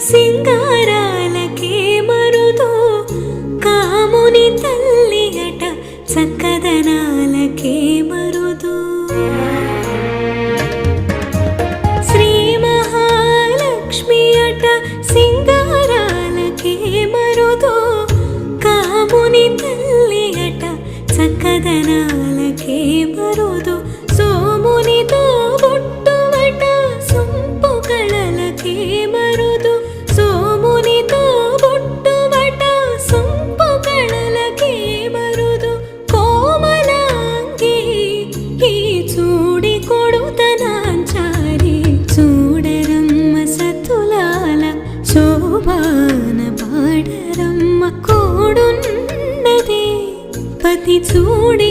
సింగారాలకే మరుదు కాముని తల్లి అట చక్కదనాలకే మరుదు శ్రీ మహాలక్ష్మి అట సింగారాలకే మరుదు కాముని తల్లి అట చక్కదనాలకే మరుదు సోమునితో బొట్టువట సొంపు కళలకే మరుదు సోమునితో బొట్టువట సొంపు కళలకే మరుదు కోమలాంగి ఈ చూడి కొడుతనాంచారి చూడరమ్మ సతులాల శోభాన పాడరమ్మ కోడున్నదే పతి చూడి